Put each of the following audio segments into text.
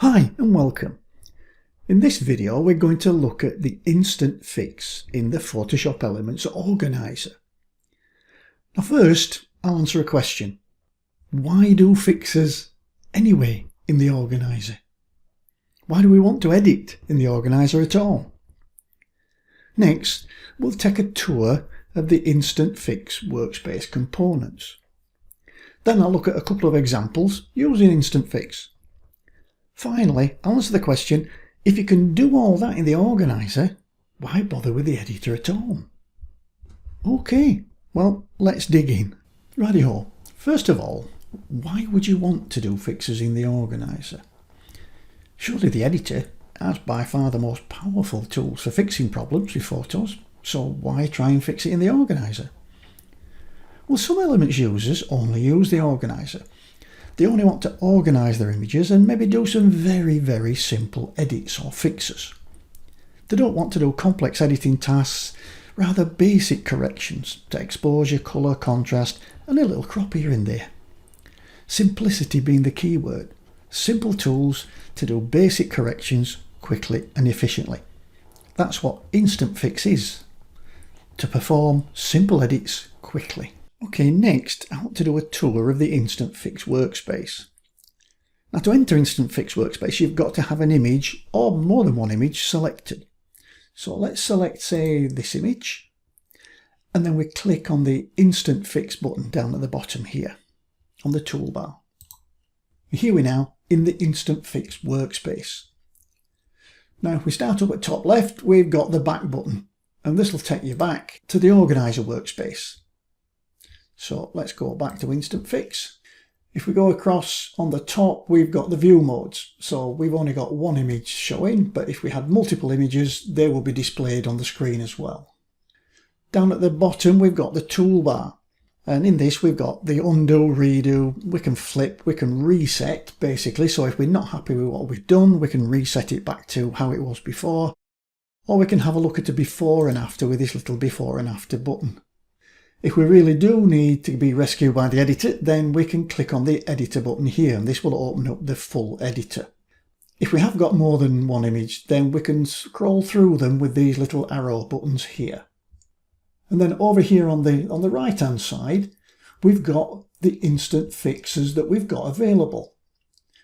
Hi and welcome. In this video we're going to look at the instant fix in the Photoshop Elements Organiser. Now first I'll answer a question. Why do fixes anyway in the Organiser? Why do we want to edit in the Organiser at all? Next we'll take a tour of the instant fix workspace components. Then I'll look at a couple of examples using instant fix. Finally, I'll answer the question, if you can do all that in the Organiser, why bother with the editor at all? Okay, well, let's dig in. Righty-ho. First of all, why would you want to do fixes in the Organiser? Surely the editor has by far the most powerful tools for fixing problems with photos, so why try and fix it in the Organiser? Well, some Elements users only use the Organiser. They only want to organise their images and maybe do some very simple edits or fixes. They don't want to do complex editing tasks, rather basic corrections to exposure, colour, contrast and a little crop here and there. Simplicity being the key word. Simple tools to do basic corrections quickly and efficiently. That's what instant fix is. To perform simple edits quickly. Okay, next I want to do a tour of the Instant Fix workspace. Now to enter Instant Fix workspace you've got to have an image or more than one image selected. So let's select, say, this image, and then we click on the Instant Fix button down at the bottom here on the toolbar. Here we are now in the Instant Fix workspace. Now if we start up at top left we've got the back button, and this will take you back to the Organiser workspace. So let's go back to Instant Fix. If we go across on the top we've got the view modes. So we've only got one image showing, but if we had multiple images they will be displayed on the screen as well. Down at the bottom we've got the toolbar, and in this we've got the undo, redo, we can flip, we can reset basically. So if we're not happy with what we've done we can reset it back to how it was before, or we can have a look at the before and after with this little before and after button. If we really do need to be rescued by the editor, then we can click on the editor button here and this will open up the full editor. If we have got more than one image, then we can scroll through them with these little arrow buttons here. And then over here on the right hand side we've got the instant fixes that we've got available,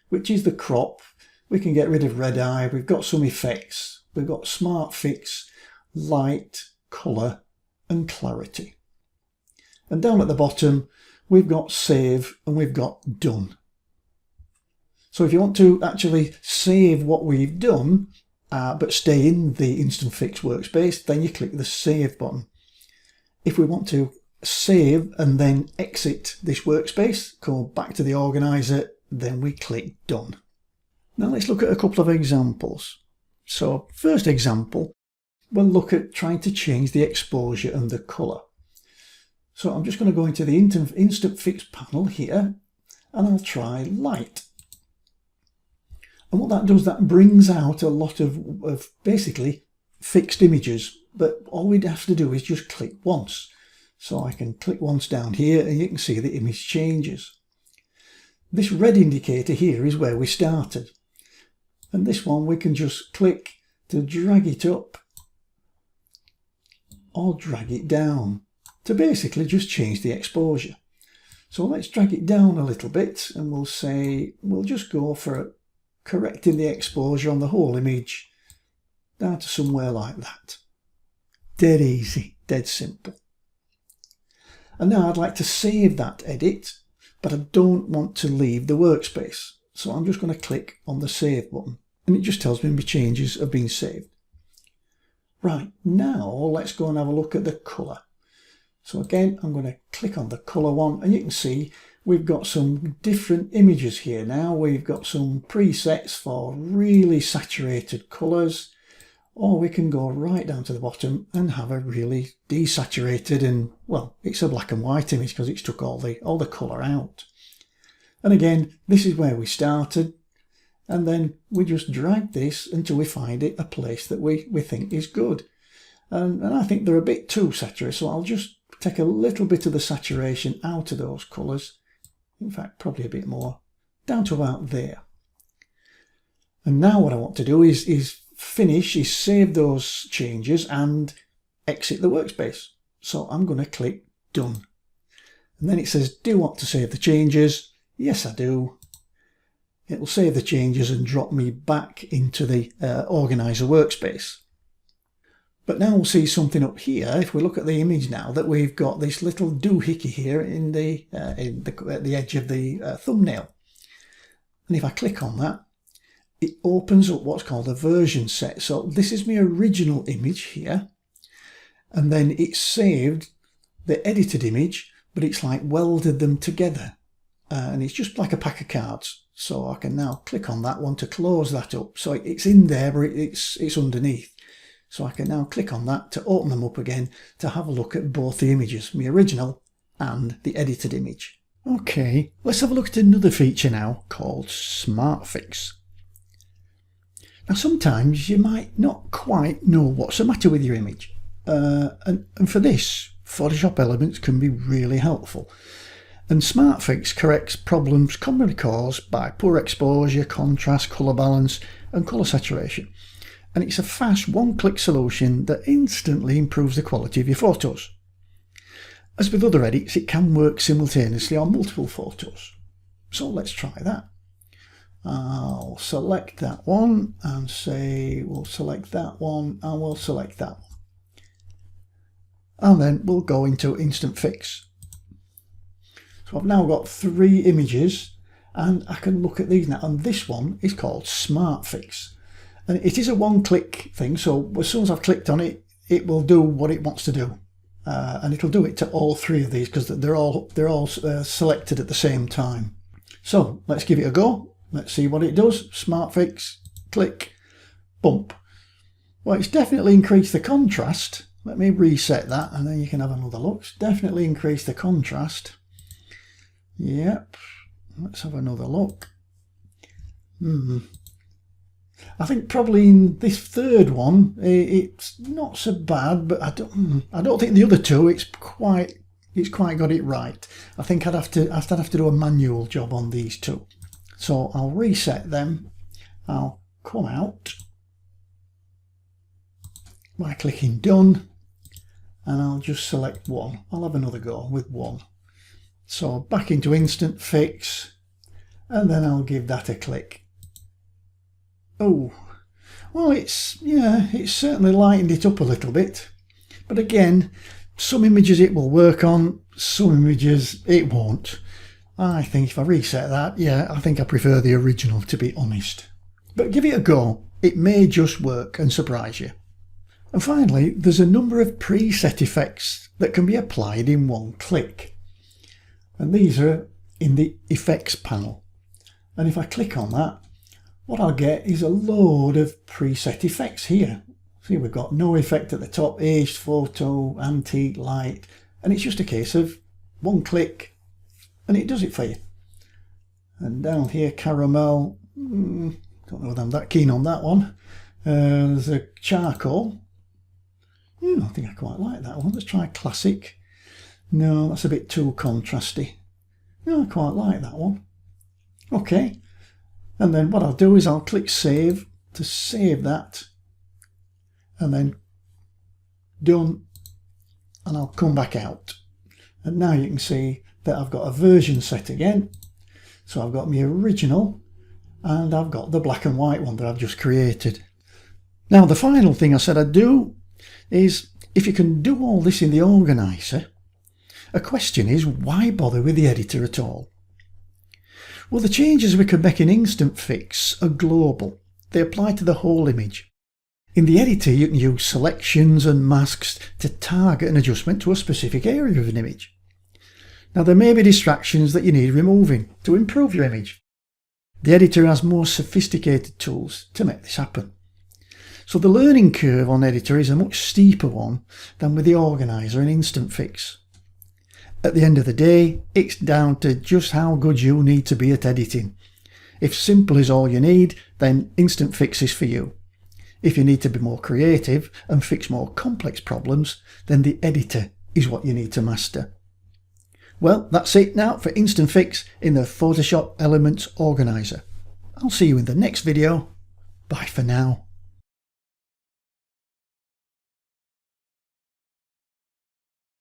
which is the crop. We can get rid of red eye, we've got some effects, we've got smart fix, light, colour and clarity. And down at the bottom we've got save and we've got done. So if you want to actually save what we've done but stay in the Instant Fix workspace, then you click the save button. If we want to save and then exit this workspace, go back to the Organiser, then we click done. Now let's look at a couple of examples. So first example, we'll look at trying to change the exposure and the colour. So I'm just going to go into the Instant Fix panel here and I'll try light. And what that does, that brings out a lot of basically fixed images, but all we'd have to do is just click once. So I can click once down here and you can see the image changes. This red indicator here is where we started. And this one we can just click to drag it up or drag it down to basically just change the exposure. So let's drag it down a little bit and we'll say we'll just go for correcting the exposure on the whole image down to somewhere like that. Dead easy, dead simple. And now I'd like to save that edit, but I don't want to leave the workspace. So I'm just going to click on the save button and it just tells me my changes have been saved. Right, now let's go and have a look at the colour. So again, I'm going to click on the colour one and you can see we've got some different images here now. We've got some presets for really saturated colours, or we can go right down to the bottom and have a really desaturated and, well, it's a black and white image because it's took all the colour out. And again, this is where we started, and then we just drag this until we find it a place that we think is good. And I think they're a bit too saturated, so I'll just take a little bit of the saturation out of those colours, in fact probably a bit more, down to about there. And now what I want to do is save those changes and exit the workspace. So I'm going to click Done. And then it says, do you want to save the changes? Yes, I do. It will save the changes and drop me back into the Organiser workspace. But now we'll see something up here. If we look at the image now, that we've got this little doohickey here at the edge of the thumbnail. And if I click on that, it opens up what's called a version set. So this is my original image here. And then it's saved the edited image, but it's like welded them together. And it's just like a pack of cards. So I can now click on that one to close that up. So it's in there, but it's underneath. So I can now click on that to open them up again to have a look at both the images, my original and the edited image. Okay, let's have a look at another feature now called Smart Fix. Now sometimes you might not quite know what's the matter with your image. And for this, Photoshop Elements can be really helpful. And Smart Fix corrects problems commonly caused by poor exposure, contrast, colour balance and colour saturation. And it's a fast one-click solution that instantly improves the quality of your photos. As with other edits, it can work simultaneously on multiple photos. So let's try that. I'll select that one and say we'll select that one and we'll select that one. And then we'll go into Instant Fix. So I've now got 3 images and I can look at these now, and this one is called Smart Fix. And it is a one-click thing, so as soon as I've clicked on it, it will do what it wants to do. And it'll do it to all 3 of these because they're all selected at the same time. So let's give it a go. Let's see what it does. Smart Fix, click, bump. Well, it's definitely increased the contrast. Let me reset that and then you can have another look. It's definitely increased the contrast. Yep. Let's have another look. I think probably in this third one it's not so bad, but I don't think the other 2 it's quite got it right. I think I'd have to do a manual job on these 2. So I'll reset them. I'll come out by clicking Done and I'll just select one. I'll have another go with one. So back into Instant Fix and then I'll give that a click. Oh, well it's certainly lightened it up a little bit, but again, some images it will work on, some images it won't. I think if I reset that, yeah, I think I prefer the original, to be honest. But give it a go, it may just work and surprise you. And finally, there's a number of preset effects that can be applied in one click. And these are in the Effects panel. And if I click on that, what I'll get is a load of preset effects here. See, we've got no effect at the top, aged photo, antique, light, and it's just a case of one click and it does it for you. And down here, caramel, don't know whether I'm that keen on that one. There's a charcoal. I think I quite like that one. Let's try classic. No, that's a bit too contrasty. No, I quite like that one. Okay. And then what I'll do is I'll click Save to save that and then Done, and I'll come back out. And now you can see that I've got a version set again. So I've got my original and I've got the black and white one that I've just created. Now the final thing I said I'd do is, if you can do all this in the Organiser, a question is, why bother with the editor at all? Well, the changes we can make in Instant Fix are global. They apply to the whole image. In the editor, you can use selections and masks to target an adjustment to a specific area of an image. Now, there may be distractions that you need removing to improve your image. The editor has more sophisticated tools to make this happen. So the learning curve on editor is a much steeper one than with the Organiser and Instant Fix. At the end of the day, it's down to just how good you need to be at editing. If simple is all you need, then Instant Fix is for you. If you need to be more creative and fix more complex problems, then the editor is what you need to master. Well, that's it now for Instant Fix in the Photoshop Elements Organiser. I'll see you in the next video. Bye for now.